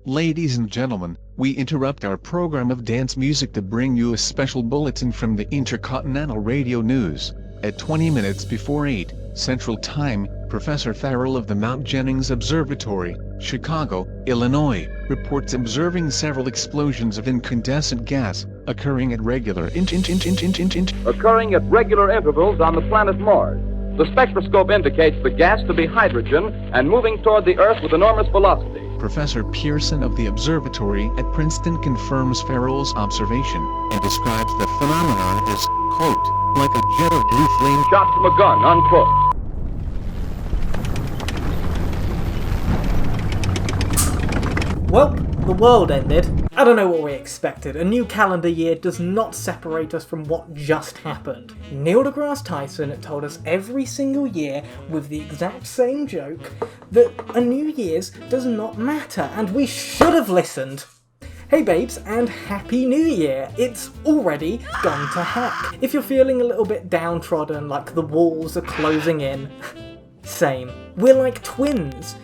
Ladies and gentlemen, we interrupt our program of dance music to bring you a special bulletin from the Intercontinental Radio News. At 20 minutes before 8 Central Time, Professor Farrell of the Mount Jennings Observatory, Chicago, Illinois, reports observing several explosions of incandescent gas occurring at regular intervals on the planet Mars. The spectroscope indicates the gas to be hydrogen and moving toward the Earth with enormous velocity. Professor Pearson of the observatory at Princeton confirms Farrell's observation and describes the phenomenon as, quote, like a jet of blue flame shot from a gun, unquote. Well, the world ended. I don't know what we expected. A new calendar year does not separate us from what just happened. Neil deGrasse Tyson told us every single year, with the exact same joke, that a New Year's does not matter, and we should have listened. Hey babes, and Happy New Year! It's already gone to heck. If you're feeling a little bit downtrodden, like the walls are closing in, same. We're like twins.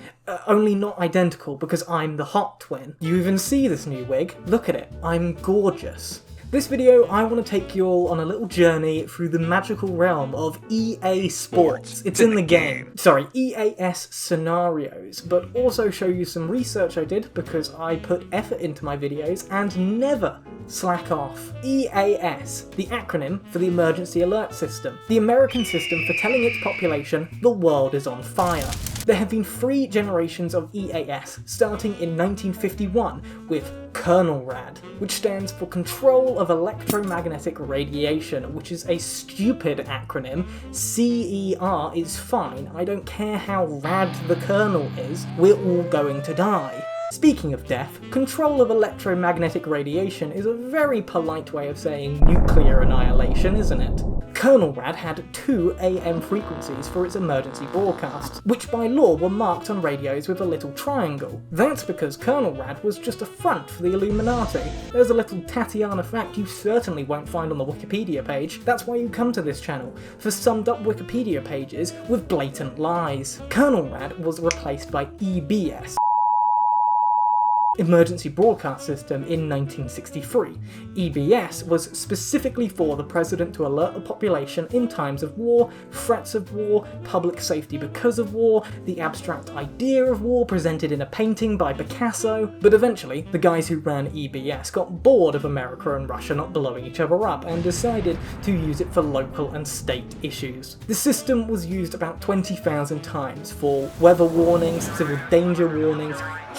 Only not identical, because I'm the hot twin. You even see this new wig. Look at it. I'm gorgeous. This video, I want to take you all on a little journey through the magical realm of EA Sports. It's in the game. Sorry, EAS Scenarios, but also show you some research I did because I put effort into my videos and never slack off. EAS, the acronym for the Emergency Alert System, the American system for telling its population the world is on fire. There have been 3 generations of EAS, starting in 1951 with Colonel Rad, which stands for Control of Electromagnetic Radiation, which is a stupid acronym. CER is fine, I don't care how rad the Colonel is, we're all going to die. Speaking of death, control of electromagnetic radiation is a very polite way of saying nuclear annihilation, isn't it? Colonel Rad had 2 AM frequencies for its emergency broadcasts, which by law were marked on radios with a little triangle. That's because Colonel Rad was just a front for the Illuminati. There's a little Tatiana fact you certainly won't find on the Wikipedia page. That's why you come to this channel, for summed up Wikipedia pages with blatant lies. Colonel Rad was replaced by EBS, Emergency Broadcast System, in 1963. EBS was specifically for the president to alert the population in times of war, threats of war, public safety because of war, the abstract idea of war presented in a painting by Picasso. But eventually, the guys who ran EBS got bored of America and Russia not blowing each other up and decided to use it for local and state issues. The system was used about 20,000 times for weather warnings, civil danger warnings,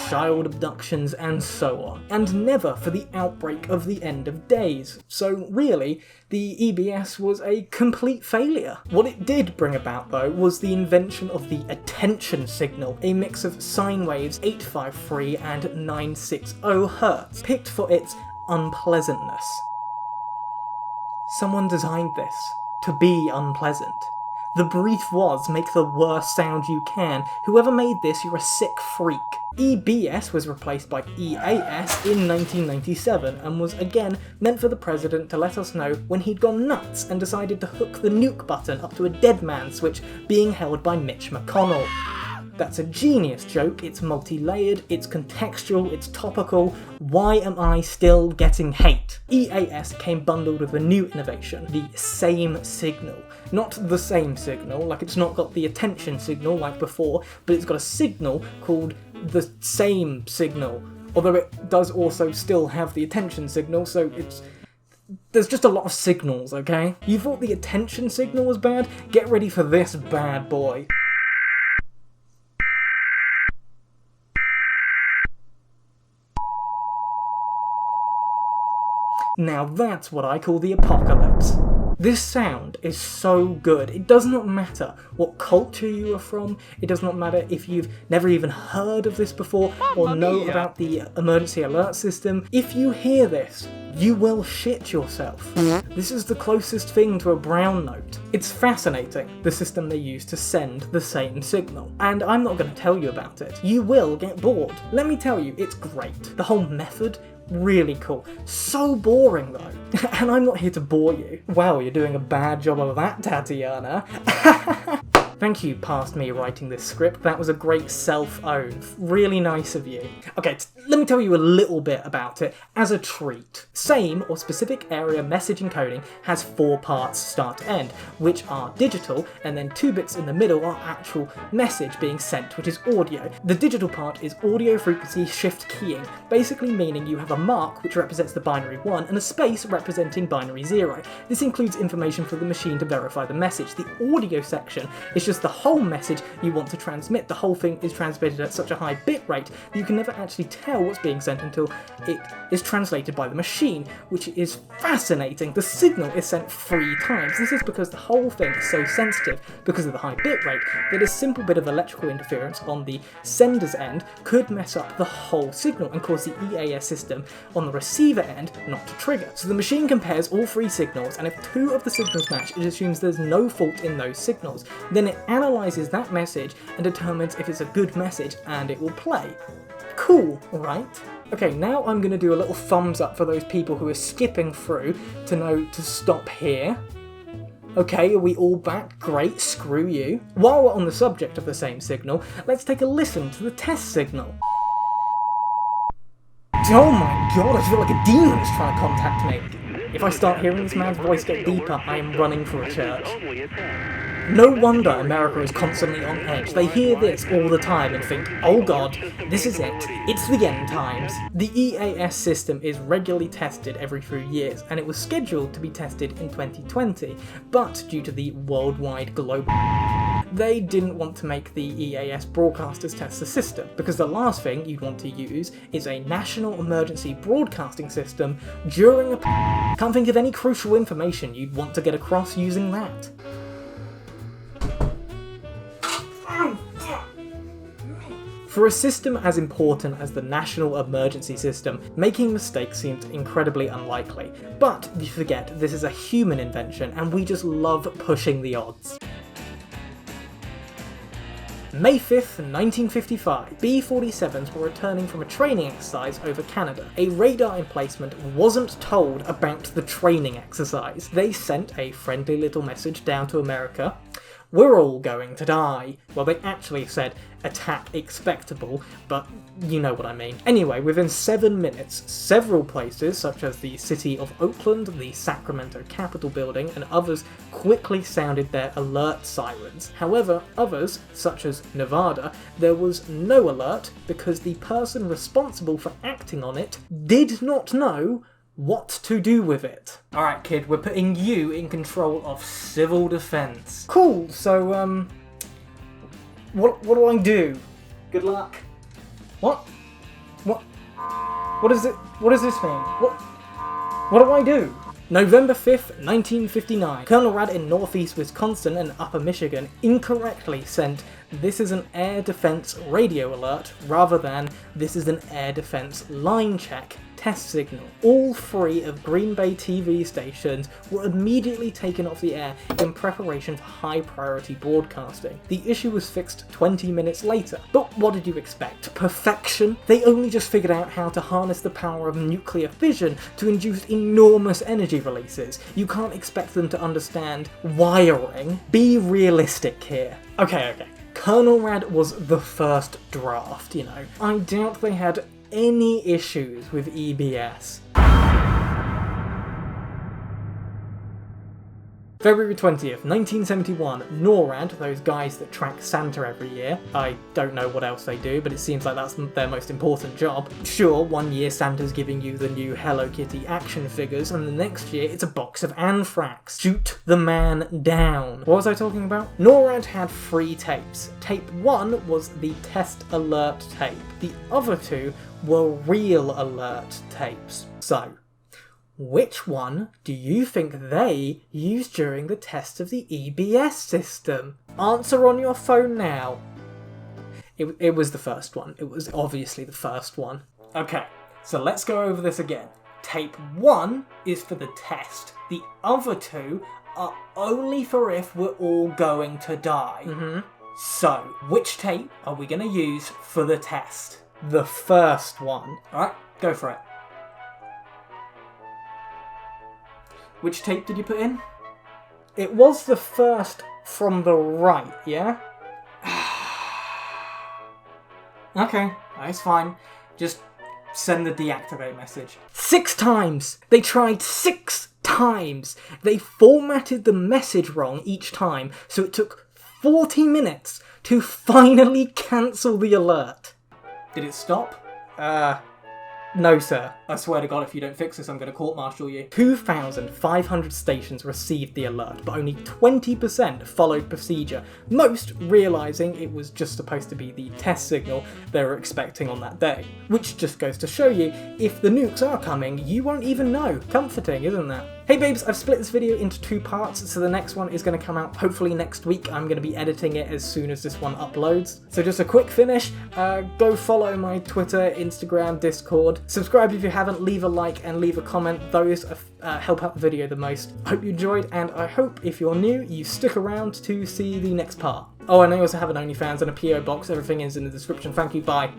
child abductions, and so on, and never for the outbreak of the end of days. So really, the EBS was a complete failure. What it did bring about, though, was the invention of the attention signal, a mix of sine waves 853 and 960 Hz, picked for its unpleasantness. Someone designed this to be unpleasant. The brief was, make the worst sound you can. Whoever made this, you're a sick freak. EBS was replaced by EAS in 1997 and was again meant for the president to let us know when he'd gone nuts and decided to hook the nuke button up to a dead man switch being held by Mitch McConnell. That's a genius joke, it's multi-layered, it's contextual, it's topical. Why am I still getting hate? EAS came bundled with a new innovation, the same signal. Not the same signal, like it's not got the attention signal like before, but it's got a signal called the same signal. Although it does also still have the attention signal, so there's just a lot of signals, okay? You thought the attention signal was bad? Get ready for this bad boy. Now that's what I call the apocalypse. This sound is so good. It does not matter what culture you are from, it does not matter if you've never even heard of this before or know about the emergency alert system. If you hear this, you will shit yourself. This is the closest thing to a brown note. It's fascinating, the system they use to send the same signal. And I'm not going to tell you about it. You will get bored. Let me tell you, it's great. The whole method, really cool. So boring though. And I'm not here to bore you. Wow, you're doing a bad job of that, Tatiana. Thank you, past me, writing this script. That was a great self-own. Really nice of you. Okay, let me tell you a little bit about it as a treat. Same or specific area message encoding has 4 parts start to end, which are digital, and then 2 bits in the middle are actual message being sent, which is audio. The digital part is audio frequency shift keying, basically meaning you have a mark which represents the binary 1 and a space representing binary 0. This includes information for the machine to verify the message. The audio section is just the whole message you want to transmit. The whole thing is transmitted at such a high bit rate that you can never actually tell what's being sent until it is translated by the machine, which is fascinating. The signal is sent 3 times. This is because the whole thing is so sensitive because of the high bit rate that a simple bit of electrical interference on the sender's end could mess up the whole signal and cause the EAS system on the receiver end not to trigger. So the machine compares all 3 signals, and if 2 of the signals match, it assumes there's no fault in those signals. Then it analyzes that message and determines if it's a good message, and it will play. Cool, right? Okay, now I'm going to do a little thumbs up for those people who are skipping through to know to stop here. Okay, are we all back? Great, screw you. While we're on the subject of the same signal, let's take a listen to the test signal. Oh my god, I feel like a demon is trying to contact me. If I start hearing this man's voice get deeper, I am running for a church. No wonder America is constantly on edge. They hear this all the time and think, oh god, this is it. It's the end times. The EAS system is regularly tested every few years, and it was scheduled to be tested in 2020, but due to the worldwide global they didn't want to make the EAS broadcasters test the system, because the last thing you'd want to use is a national emergency broadcasting system during a Can't think of any crucial information you'd want to get across using that. For a system as important as the National Emergency System, making mistakes seems incredibly unlikely. But you forget, this is a human invention, and we just love pushing the odds. May 5th, 1955, B-47s were returning from a training exercise over Canada. A radar emplacement wasn't told about the training exercise. They sent a friendly little message down to America. We're all going to die. Well, they actually said attack expectable, but you know what I mean. Anyway, within 7 minutes, several places, such as the city of Oakland, the Sacramento Capitol building, and others quickly sounded their alert sirens. However, others, such as Nevada, there was no alert because the person responsible for acting on it did not know what to do with it. Alright kid, we're putting you in control of civil defense. Cool, so what do I do? Good luck. What is it? What does this mean? What do I do? November 5th, 1959. Colonel Rad in northeast Wisconsin and upper Michigan incorrectly sent "This is an air defense radio alert" rather than "This is an air defense line check" test signal. All 3 of Green Bay TV stations were immediately taken off the air in preparation for high priority broadcasting. The issue was fixed 20 minutes later. But what did you expect? Perfection? They only just figured out how to harness the power of nuclear fission to induce enormous energy releases. You can't expect them to understand wiring. Be realistic here. Okay. Colonel Rad was the first draft, you know. I doubt they had any issues with EBS. February 20th, 1971, NORAD, those guys that track Santa every year. I don't know what else they do, but it seems like that's their most important job. Sure, one year Santa's giving you the new Hello Kitty action figures, and the next year it's a box of anthrax. Shoot the man down. What was I talking about? NORAD had 3 tapes. Tape 1 was the test alert tape. The other 2 were real alert tapes. So, which one do you think they used during the test of the EBS system? Answer on your phone now. It was the first one. It was obviously the first one. Okay, so let's go over this again. Tape 1 is for the test. The other 2 are only for if we're all going to die. So, which tape are we going to use for the test? The first one. Alright, go for it. Which tape did you put in? It was the first from the right, yeah? Okay, that's fine. Just send the deactivate message. 6 times! They tried 6 times! They formatted the message wrong each time, so it took 40 minutes to finally cancel the alert. Did it stop? No, sir. I swear to God, if you don't fix this, I'm going to court-martial you. 2,500 stations received the alert, but only 20% followed procedure, most realising it was just supposed to be the test signal they were expecting on that day. Which just goes to show you, if the nukes are coming, you won't even know. Comforting, isn't that? Hey babes, I've split this video into 2 parts, so the next one is going to come out hopefully next week. I'm going to be editing it as soon as this one uploads. So just a quick finish, go follow my Twitter, Instagram, Discord. Subscribe if you haven't, leave a like and leave a comment. Those help out the video the most. Hope you enjoyed, and I hope if you're new, you stick around to see the next part. Oh, and I also have an OnlyFans and a PO box. Everything is in the description. Thank you, bye.